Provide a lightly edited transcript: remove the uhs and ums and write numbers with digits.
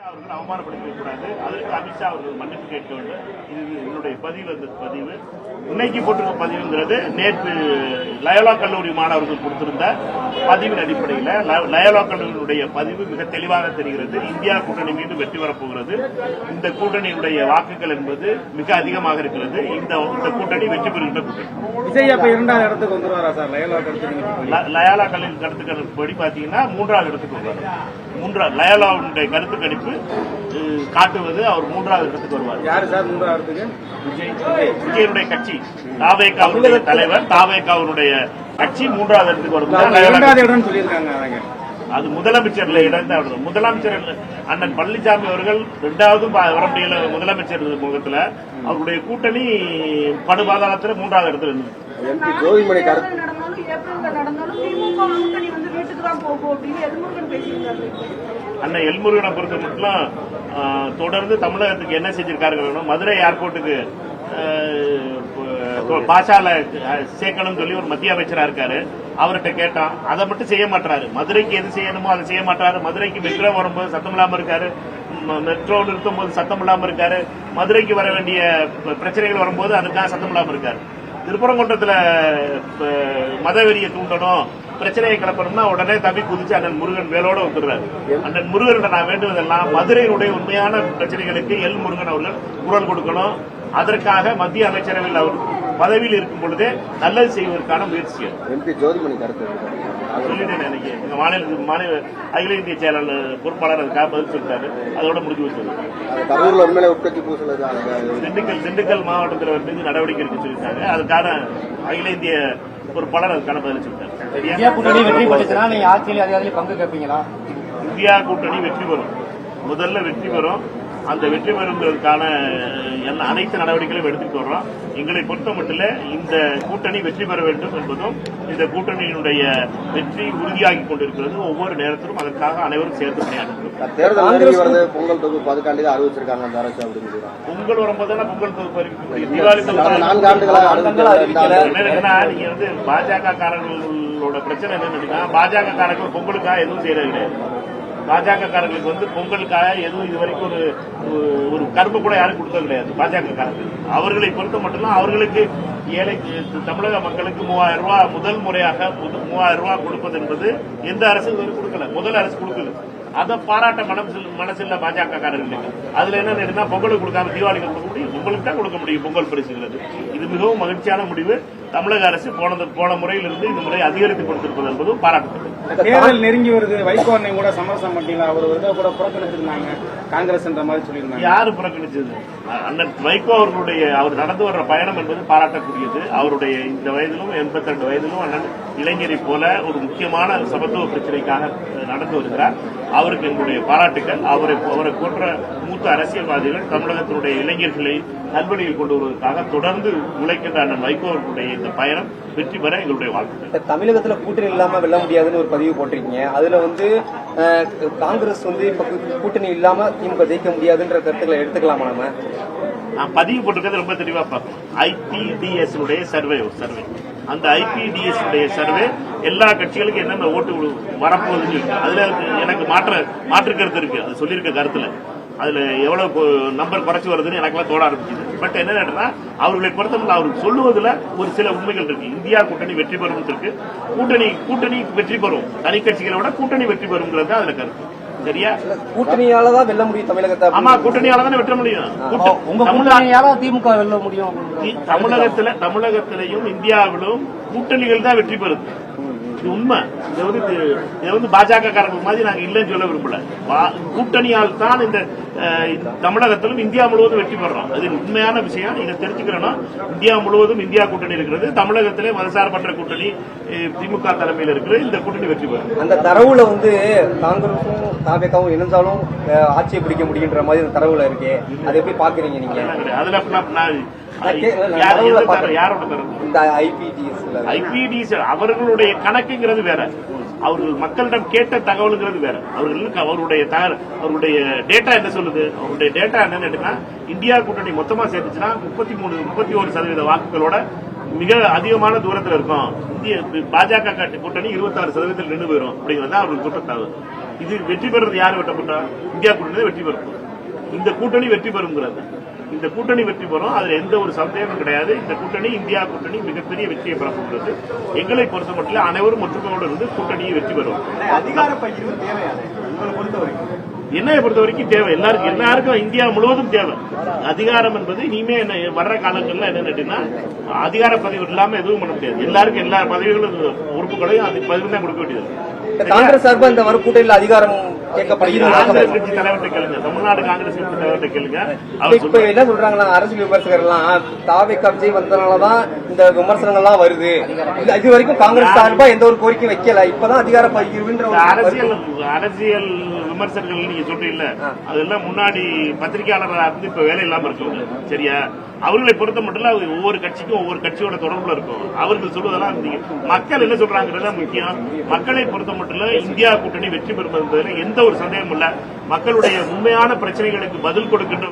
அவர்கள் அவமானப்படுத்திக்க கூடாது. அதற்கு அமித்ஷா அவர்கள் மன்னிப்பு கேட்க வேண்டும். இது என்னுடைய பதிவு. அந்த பதிவு இன்னைக்கு போட்டிருக்க பதிவுங்கிறது நேற்று லயோலா கல்லூரி மாணவர்கள் கொடுத்திருந்த பதிவின் அடிப்படையில் லயோலா கல்லூரியுடைய பதிவு மிக தெளிவாக தெரிகிறது. இந்தியா கூட்டணி மீது வெற்றி வரப்போகிறது. இந்த கூட்டணியுடைய வாக்குகள் என்பது மிக அதிகமாக இருக்கிறது. இந்த கூட்டணி வெற்றி பெறுகின்ற கூட்டணி. விஜய் அப்ப இரண்டாவது இடத்துக்கு வந்துருவாரா சார்? லயோலா கல்லூரி கருத்து கணிப்புப்படி பாத்தீங்கன்னா மூன்றாவது இடத்துக்கு வருவார். லயோலாவுடைய கருத்து கணிப்பு காட்டுவது அவர் மூன்றாவது இடத்துக்கு வருவார். யாரு சார் மூன்றாவது இடத்துக்கு? விஜயனுடைய கட்சி தாவேகாவுடைய தலைவர், தாவேகாவுடைய கட்சி மூன்றாவது இடத்துக்கு வருவார். அது முதலமைச்சர்ல இடம். முதலமைச்சர் அண்ணன் பழனிசாமி அவர்கள் இரண்டாவது வர முடியல. முதலமைச்சர் முகத்துல அவருடைய கூட்டணி படுபாதாளத்தில் மூன்றாவது இடத்துல இருந்தது. அண்ணன் எல்முருகனை பொறுத்த மட்டும் தொடர்ந்து தமிழகத்துக்கு என்ன செஞ்சிருக்காரு, மதுரை ஏர்போர்ட்டுக்கு பாஷால சேர்க்கணும் சொல்லி ஒரு மத்திய அமைச்சரா இருக்காரு. அவர்கிட்ட கேட்டான், அதை மட்டும் செய்ய மாட்டாரு. மதுரைக்கு எது செய்யணுமோ அதை செய்ய மாட்டாரு. மதுரைக்கு மெட்ரோ வரும்போது சத்தம் இல்லாம இருக்காரு, மெட்ரோ நிறுத்தும் போது சத்தம் இல்லாம இருக்காரு, மதுரைக்கு வர வேண்டிய பிரச்சனைகள் வரும்போது அதுக்காக சத்தம் இல்லாம இருக்காரு. திருப்பரங்குன்றத்துல மதவெறியை தூண்டணும், பிரச்சனையை கிளப்பணும்னா உடனே தம்பி குதிச்சு அண்ணன் முருகன் வேலோட வந்துடுறாரு. அண்ணன் முருகன் நான் வேண்டுவதெல்லாம் மதுரையினுடைய உண்மையான பிரச்சனைகளுக்கு எல் முருகன் அவர்கள் குரல் கொடுக்கணும். அதற்காக மத்திய அமைச்சரவையில் அவர் பதவியில் இருக்கும் பொழுதே நல்லது செய்வதற்கான முயற்சி சொல்லிட்டேன். எனக்கு எங்க மாநில அகில இந்திய செயலாளர் பொறுப்பாளர் அதுக்காக பதில் சொல்லிட்டாரு. அதோட முடிஞ்சு வச்சது. திண்டுக்கல் மாவட்டத்தில் வந்து நடவடிக்கை எடுக்க சொல்லியிருக்காங்க. அதுக்கான அகில இந்திய பொறுப்பாளர் அதுக்கான பதில் சொல்லிட்டாரு. இந்தியா கூட்டணி வெற்றி பெற்றுச்சுன்னா நீங்க ஆட்சியில் அதிகாரிகள் பங்கு கேட்பீங்களா? இந்தியா கூட்டணி வெற்றி பெறும். முதல்ல வெற்றி பெறும். அந்த வெற்றி பெறுவதற்கான அனைத்து நடவடிக்கைகளும் எடுத்துட்டு வர்றோம். எங்களை பொறுத்த மட்டும் இந்த கூட்டணி வெற்றி பெற வேண்டும் என்பதும் இந்த கூட்டணியினுடைய வெற்றி உறுதியாகி கொண்டிருக்கிறது. ஒவ்வொரு நேரத்திலும் அதற்காக அனைவரும் சேர்த்து பணியாற்றுகிறோம். பொங்கல் தொகுப்பு அதுக்காண்டி அறிவிச்சிருக்காங்க. பொங்கல் வரும்போது பொங்கல் தொகுப்பு தீபாவளி நீங்க வந்து பாஜக காரர்களோட பிரச்சனை என்னன்னா, பாஜக காரர்கள் பொங்கலுக்காக எதுவும் செய்யறது கிடையாது. பாஜக காரர்களுக்கு வந்து பொங்கலுக்காக எதுவும் இதுவரைக்கும் ஒரு கரும்பு கூட யாரும் கொடுத்தது கிடையாது. பாஜக காரர்கள் அவர்களை பொறுத்த மட்டும் அவர்களுக்கு ஏழை தமிழக மக்களுக்கு 3000 ரூபாய் முதல் முறையாக 3000 ரூபாய் கொடுப்பது என்பது எந்த அரசு கொடுக்கல. முதல் அரசு கொடுக்கல. அதை பாராட்ட மனசில்ல பாஜக காரர்களுக்கு. அதுல என்ன பொங்கலுக்கு கொடுக்காம தீபாவளிக்கு கொடுக்க முடியும்? பொங்கலுக்கு தான் கொடுக்க முடியும் பொங்கல் பரிசுகிறது. இது மிகவும் மகிழ்ச்சியான முடிவு. தமிழக அரசு போன முறையிலிருந்து இந்த முறை அதிகரித்து கொடுத்திருப்பது என்பதும் பாராட்டப்பட்டது. தேர்தல் நெருங்கி வருது. வைகோனை கூட சமரசம் பண்ணீங்களா? அவர் கூட புறக்கணிச்சிருந்தாங்க காங்கிரஸ் என்ற மாதிரி சொல்லியிருந்தாங்க. யாரு புறக்கணிச்சது? அண்ணன் வைகோ அவர்களுடைய அவர் நடந்து வர்ற பயணம் என்பது பாராட்டக்கூடியது. அவருடைய இந்த வயதிலும் 82 வயதிலும் அண்ணன் இளைஞரை போல ஒரு முக்கியமான சமத்துவ பிரச்சனைக்காக நடந்து வருகிறார். அவருக்கு எங்களுடைய பாராட்டுகள். அவரை போன்ற மூத்த அரசியல்வாதிகள் தமிழகத்தினுடைய இளைஞர்களை நல்வழியில் கொண்டு வருவதற்காக தொடர்ந்து உழைக்கின்ற அண்ணன் வைகோ அவர்களுடைய இந்த பயணம் வெற்றி பெற எங்களுடைய வாழ்த்துக்கள். தமிழகத்தில் கூட்டணி இல்லாம வெல்ல முடியாதுன்னு ஒரு பதிவு போட்டிருக்கீங்க. அதுல வந்து காங்கிரஸ் வந்து இப்ப கூட்டணி இல்லாம திமுக ஜெயிக்க முடியாதுன்ற கருத்துக்களை எடுத்துக்கலாமா? நான் பதிவு போட்டிருக்கிறது ரொம்ப தெளிவா பார்க்கணும். ஐபிடிஎஸ் சர்வே அந்த ஐபிடிஎஸ் சர்வே எல்லா கட்சிகளுக்கும் என்னென்ன ஓட்டு வரப்போகுதுன்னு இருக்கு. அதுல எனக்கு மாற்று கருத்து இருக்கு. அது சொல்லியிருக்க கருத்துல அதுல எவ்வளவு நம்பர் குறைச்சு வருதுன்னு எனக்கெல்லாம் தோட ஆரம்பிச்சுது. பட் என்ன அவர்களை பொறுத்தவரை அவர் சொல்லுவதில் ஒரு சில உண்மைகள் இருக்கு. இந்தியா கூட்டணி வெற்றி பெறும் இருக்கு. கூட்டணி வெற்றி பெறும். தனி கட்சிகளை விட கூட்டணி வெற்றி பெறுங்கிறது அதுல கருத்து. சரியா? கூட்டணியாலதான் வெல்ல முடியும் தமிழகத்தை. ஆமா, கூட்டணியாலதான் வெற்ற முடியும். திமுக வெல்ல முடியும். தமிழகத்திலையும் இந்தியாவிலும் கூட்டணிகள் தான் வெற்றி பெறுது. இது உண்மை. இதை வந்து பாஜக காரர்கள் மாதிரி நாங்க இல்லைன்னு சொல்ல விரும்பல. கூட்டணியால் தான் இந்த தமிழகத்திலும் இந்தியா முழுவதும் வெற்றி பெறோம். அது உண்மையான விஷயம். இதை தெரிஞ்சுக்கிறோம்னா இந்தியா முழுவதும் இந்தியா கூட்டணி இருக்கிறது. தமிழகத்திலே மதசார்பற்ற கூட்டணி திமுக தலைமையில் இருக்கிற இந்த கூட்டணி வெற்றி பெறும். அந்த தரவுல வந்து காங்கிரஸும் தாவேகாவும் இணைந்தாலும் ஆட்சியை பிடிக்க முடியுன்ற மாதிரி அந்த தரவுல இருக்கு. அதை எப்படி பாக்குறீங்க நீங்க? அதுல ஐபிடிஎஸ் அவர்களுடைய கணக்குங்கிறது வேற. அவர்கள் மக்களிடம் கேட்ட தகவல்ங்கிறது வேற. அவர்களுக்கு அவருடைய டேட்டா என்ன சொல்லுது? அவருடைய டேட்டா என்னன்னு இந்தியா கூட்டணி மொத்தமா சேர்த்துச்சுன்னா 31% வாக்குகளோட மிக அதிகமான தூரத்தில் இருக்கும். பாஜக கூட்டணி 26% நின்று போயிடும் அப்படிங்கிறது அவர்கள் குற்றத்தாவு. இது வெற்றி பெறது யார் வெட்டப்பட்டா? இந்தியா கூட்டணி வெற்றி பெறும். இந்த கூட்டணி வெற்றி பெறுங்கிறது. இந்த கூட்டணி வெற்றி பெறும், அதுல எந்த ஒரு சந்தேகமும் கிடையாது. இந்த கூட்டணி இந்தியா கூட்டணி மிகப்பெரிய வெற்றியை பெற போகிறது. எங்களை பொறுத்த மட்டும் அனைவரும் ஒற்றுமையோடு இருந்து கூட்டணியை வெற்றி பெறும். அதிகார பகிர்வு தேவையாது உங்களை பொறுத்த வரைக்கும். என்னை பொறுத்த வரைக்கும் தேவை. எல்லாருக்கும் இந்தியா முழுவதும் தேவை. அதிகாரம் என்பது இனிமே வர்ற காலங்கள்ல என்ன கேட்டீங்கன்னா அதிகார பதிவு இல்லாம எதுவும் பண்ண முடியாது. எல்லாருக்கும் எல்லா பதவிகளும் உறுப்புகளையும் அது பதிவு தான் கொடுக்க வேண்டியது. காங்கிரஸ் சார்பா இந்த வர கூட்டணியில் அதிகாரம் கேட்கப்படுகிறது. காங்கிரஸ் கட்சி தலைவர்கிட்ட கேளுங்க, தமிழ்நாடு காங்கிரஸ் கட்சி தலைவர்கிட்ட கேளுங்க. இப்ப என்ன சொல்றாங்கன்னா அரசியல் விமர்சகர் எல்லாம் தாவேகா விஜய் வந்ததுனாலதான் இந்த விமர்சனங்கள்லாம் வருது. இது வரைக்கும் காங்கிரஸ் சார்பா எந்த ஒரு கோரிக்கை வைக்கல. இப்பதான் அதிகார பகிர்வுன்ற அரசியல் விமர்சகர்கள் நீங்க சொல்றீங்கல்ல, அதெல்லாம் முன்னாடி பத்திரிகையாளர்களா இருந்து இப்ப வேலை இல்லாம இருக்கவங்க. சரியா? அவர்களை பொறுத்த மட்டும் ஒவ்வொரு கட்சிக்கும் ஒவ்வொரு கட்சியோட தொடர்புல இருக்கும். அவர்கள் சொல்வதெல்லாம் மக்கள் என்ன சொல்றாங்கிறது முக்கியம். மக்களை பொறுத்த மட்டும் இந்தியா கூட்டணி வெற்றி பெறும் என்பதில் எந்த ஒரு சந்தேகமும் இல்ல. மக்களுடைய உண்மையான பிரச்சனைகளுக்கு பதில் கொடுக்கின்ற